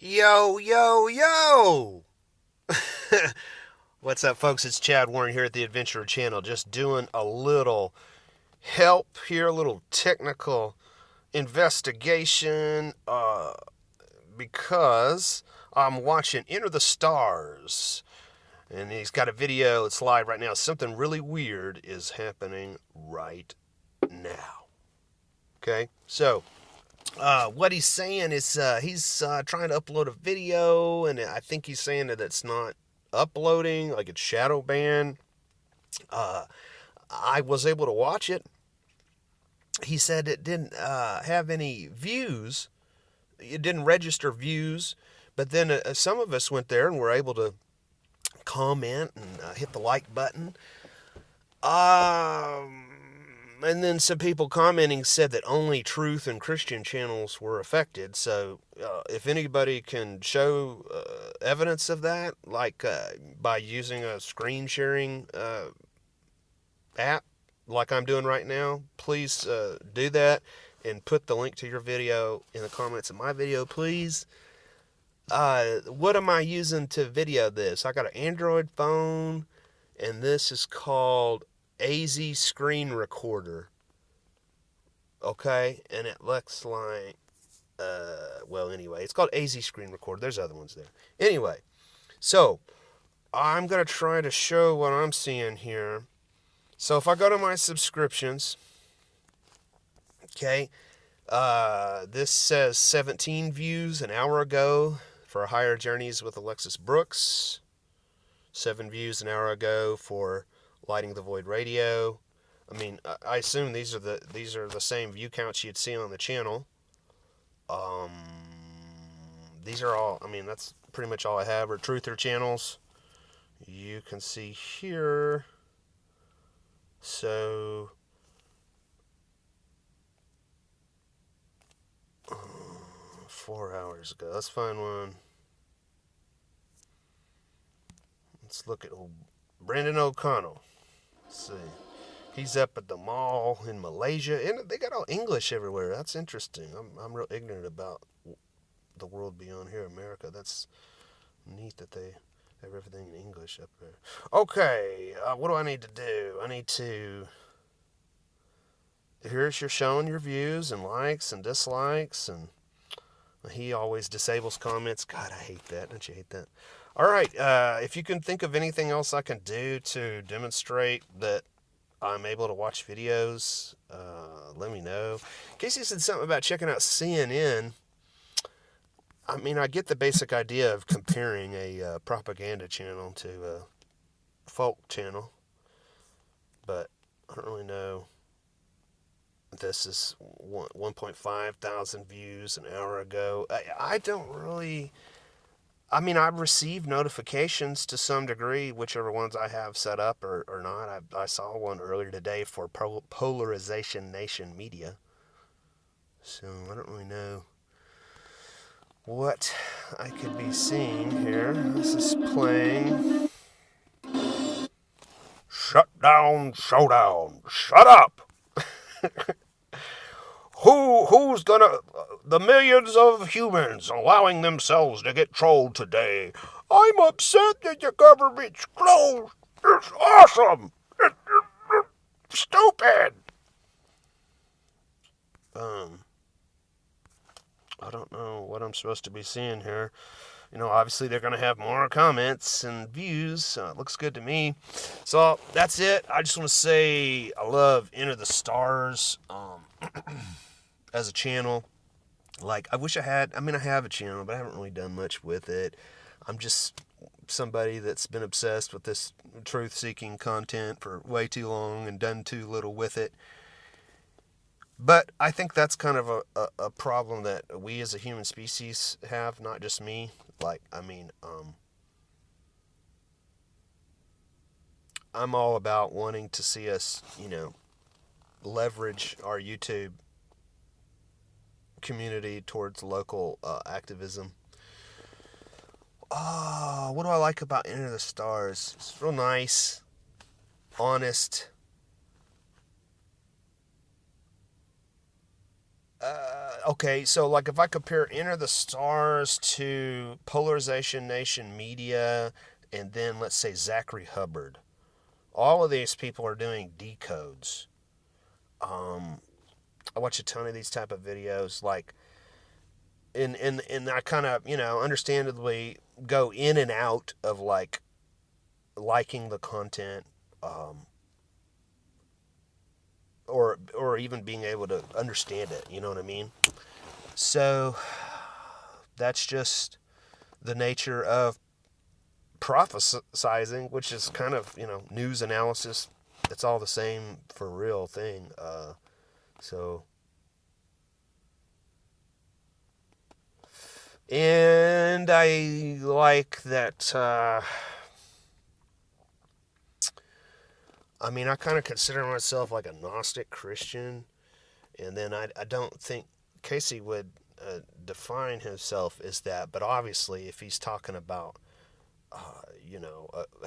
Yo, yo, yo! What's up, folks? It's Chad Warren here at the Adventurer Channel. Just doing a little help here, a little technical investigation, because I'm watching Enter the Stars. And he's got a video, it's live right now. Something really weird is happening right now. Okay? So, what he's saying is he's trying to upload a video, and I think he's saying that it's not uploading, like it's shadow banned. I was able to watch it. He said it didn't have any views. It didn't register views, but then some of us went there and were able to comment and hit the like button. And then some people commenting said that only truth and Christian channels were affected. So if anybody can show evidence of that, like by using a screen sharing app like I'm doing right now, please do that and put the link to your video in the comments of my video, please. What am I using to video this? I got an Android phone, and this is called AZ Screen Recorder. Okay, and it looks like, anyway, it's called AZ Screen Recorder. There's other ones there. Anyway, so I'm going to try to show what I'm seeing here. So if I go to my subscriptions, okay, this says 17 views an hour ago for Higher Journeys with Alexis Brooks. 7 views an hour ago for Lighting the Void Radio. I mean, I assume these are the same view counts you'd see on the channel. These are all. I mean, that's pretty much all I have are truther channels. You can see here. So 4 hours ago. Let's find one. Let's look at old Brandon O'Connell. Let's see. He's up at the mall in Malaysia, and they got all English everywhere. That's interesting. I'm real ignorant about the world beyond here, America. That's neat that they have everything in English up there. Okay, what do I need to do? I need to. Here's your showing your views and likes and dislikes, and he always disables comments. God, I hate that. Don't you hate that? All right, if you can think of anything else I can do to demonstrate that I'm able to watch videos, let me know. Casey said something about checking out CNN. I mean, I get the basic idea of comparing a propaganda channel to a folk channel, but I don't really know. This is 1.5 thousand views an hour ago. I don't really. I mean, I've received notifications to some degree, whichever ones I have set up or not. I saw one earlier today for Polarization Nation Media. So I don't really know what I could be seeing here. This is playing. Shut down, showdown. Shut up. Who's gonna... the millions of humans allowing themselves to get trolled today. I'm upset that the government's closed. It's awesome. It's stupid. I don't know what I'm supposed to be seeing here. You know, obviously they're going to have more comments and views. It looks good to me. So that's it. I just want to say I love Enter the Stars as a channel. Like, I wish I had, I mean, I have a channel, but I haven't really done much with it. I'm just somebody that's been obsessed with this truth-seeking content for way too long and done too little with it. But I think that's kind of a problem that we as a human species have, not just me. Like, I mean, I'm all about wanting to see us, you know, leverage our YouTube community towards local activism. What do I like about Enter the Stars? It's real nice, honest. okay, so like if I compare Enter the Stars to Polarization Nation Media, and then let's say Zachary Hubbard, all of these people are doing decodes. I watch a ton of these type of videos, like, and I kind of, understandably go in and out of like liking the content, or even being able to understand it. You know what I mean? So that's just the nature of prophesizing, which is kind of, news analysis. It's all the same for real thing. So, and I like that. I kind of consider myself like a Gnostic Christian, and then I don't think Casey would define himself as that, but obviously, if he's talking about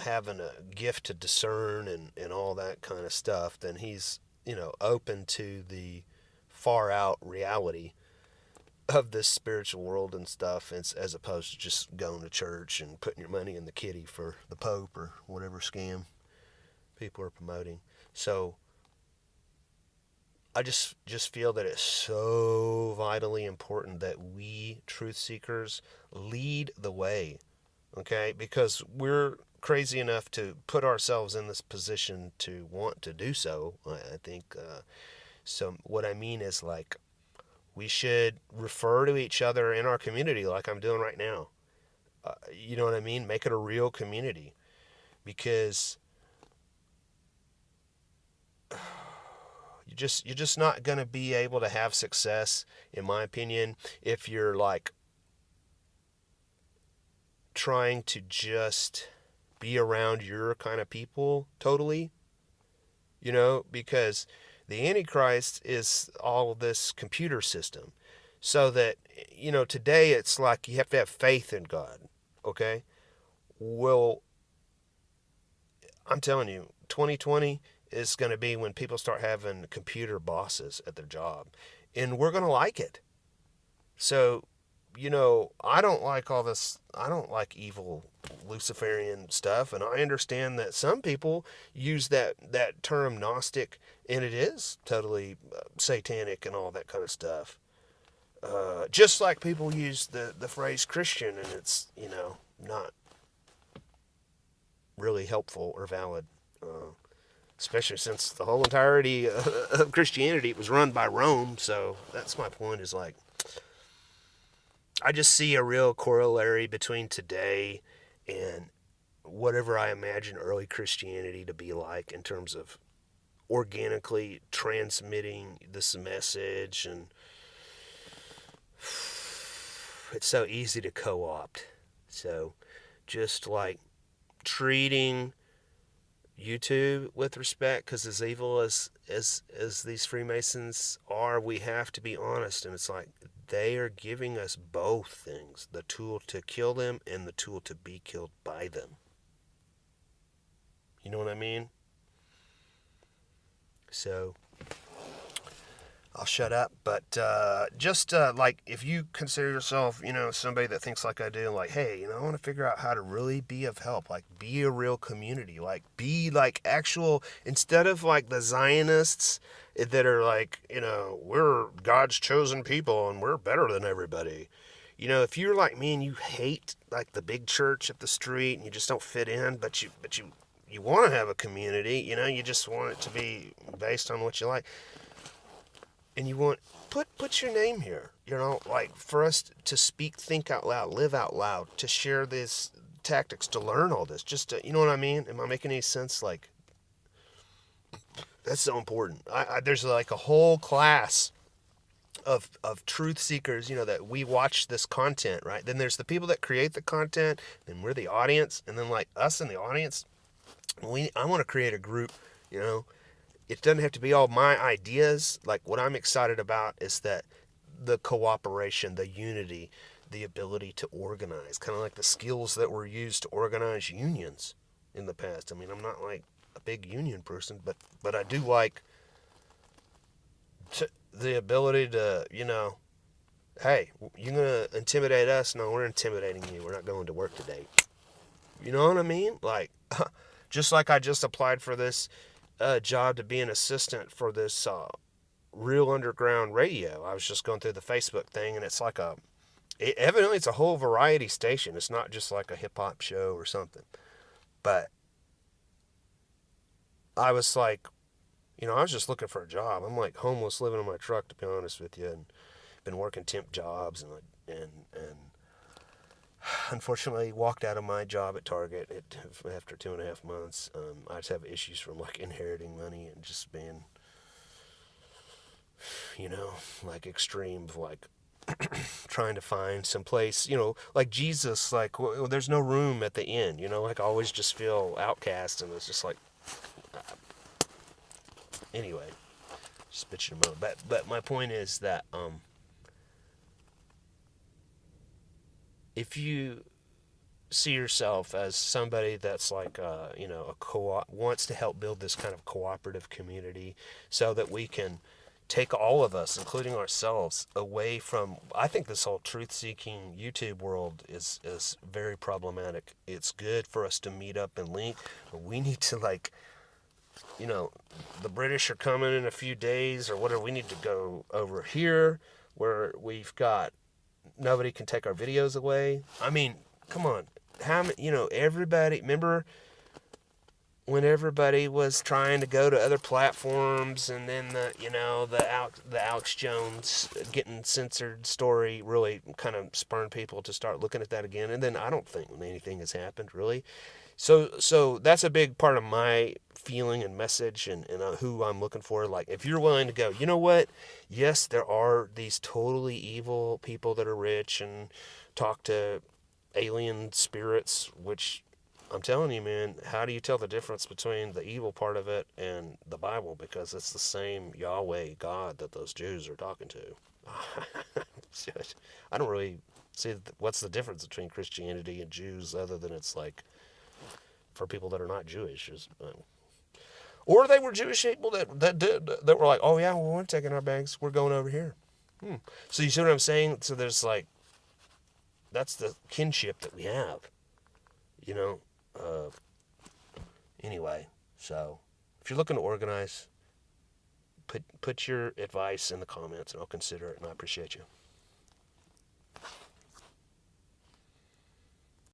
having a gift to discern and all that kind of stuff, then he's, open to the far out reality of this spiritual world and stuff, as opposed to just going to church and putting your money in the kitty for the Pope or whatever scam people are promoting. So I just feel that it's so vitally important that we truth seekers lead the way, okay? Because we're crazy enough to put ourselves in this position to want to do so. I think so. What I mean is, like, we should refer to each other in our community like I'm doing right now. You know what I mean? Make it a real community, because you're just not going to be able to have success, in my opinion, if you're like trying to just be around your kind of people totally, because the Antichrist is all of this computer system. So that, today it's like you have to have faith in God, okay? Well, I'm telling you, 2020 is going to be when people start having computer bosses at their job, and we're going to like it. So, I don't like all this. I don't like evil Luciferian stuff, and I understand that some people use that term Gnostic, and it is totally satanic and all that kind of stuff. Just like people use the phrase Christian, and it's, not really helpful or valid. Especially since the whole entirety of Christianity was run by Rome. So that's my point, is like, I just see a real corollary between today and whatever I imagine early Christianity to be like, in terms of organically transmitting this message. And it's so easy to co-opt. So just like treating YouTube with respect, because as evil as these Freemasons are, we have to be honest, and it's like they are giving us both things: the tool to kill them and the tool to be killed by them. You know what I mean? So I'll shut up, but just like, if you consider yourself, somebody that thinks like I do, like, hey, I want to figure out how to really be of help, like, be a real community, like, be like actual, instead of like the Zionists that are like, we're God's chosen people and we're better than everybody. If you're like me and you hate like the big church up the street and you just don't fit in, but you want to have a community, you just want it to be based on what you like. And you want, put your name here, like, for us to speak, think out loud, live out loud, to share these tactics, to learn all this, just to, you know what I mean? Am I making any sense? Like, that's so important. There's like a whole class of truth seekers, that we watch this content, right? Then there's the people that create the content, and we're the audience, and then like us in the audience, I want to create a group, It doesn't have to be all my ideas. Like, what I'm excited about is that the cooperation, the unity, the ability to organize, kind of like the skills that were used to organize unions in the past. I'm not like a big union person, but I do like the ability to, Hey, you're going to intimidate us? No, we're intimidating you. We're not going to work today. You know what I mean? Like, just like I just applied for this job to be an assistant for this real underground radio. I was just going through the Facebook thing, and it's like evidently it's a whole variety station. It's not just like a hip hop show or something. But I was like, I was just looking for a job. I'm like homeless, living in my truck, to be honest with you, and been working temp jobs and unfortunately walked out of my job at Target after 2.5 months. I just have issues from like inheriting money and just being, like extreme, like trying to find some place, like Jesus, like there's no room at the inn, like I always just feel outcast, and it's just like, anyway, just bitching about. But my point is that if you see yourself as somebody that's like wants to help build this kind of cooperative community so that we can take all of us, including ourselves, away from, I think this whole truth-seeking YouTube world is very problematic. It's good for us to meet up and link, but we need to, like, the British are coming in a few days or whatever. We need to go over here where we've got, nobody can take our videos away. I mean, come on. How many, everybody, remember when everybody was trying to go to other platforms, and then the Alex Jones getting censored story really kind of spurned people to start looking at that again, and then I don't think anything has happened really. So that's a big part of my feeling and message, and who I'm looking for. Like, if you're willing to go, you know what? Yes, there are these totally evil people that are rich and talk to alien spirits, which I'm telling you, man, how do you tell the difference between the evil part of it and the Bible? Because it's the same Yahweh God that those Jews are talking to. I don't really see what's the difference between Christianity and Jews, other than it's like for people that are not Jewish. Or they were Jewish people that were like, oh yeah, well, we're taking our bags, we're going over here. So you see what I'm saying? So there's like, that's the kinship that we have, you know. Uh, anyway, so if you're looking to organize, put your advice in the comments, and I'll consider it, and I appreciate you.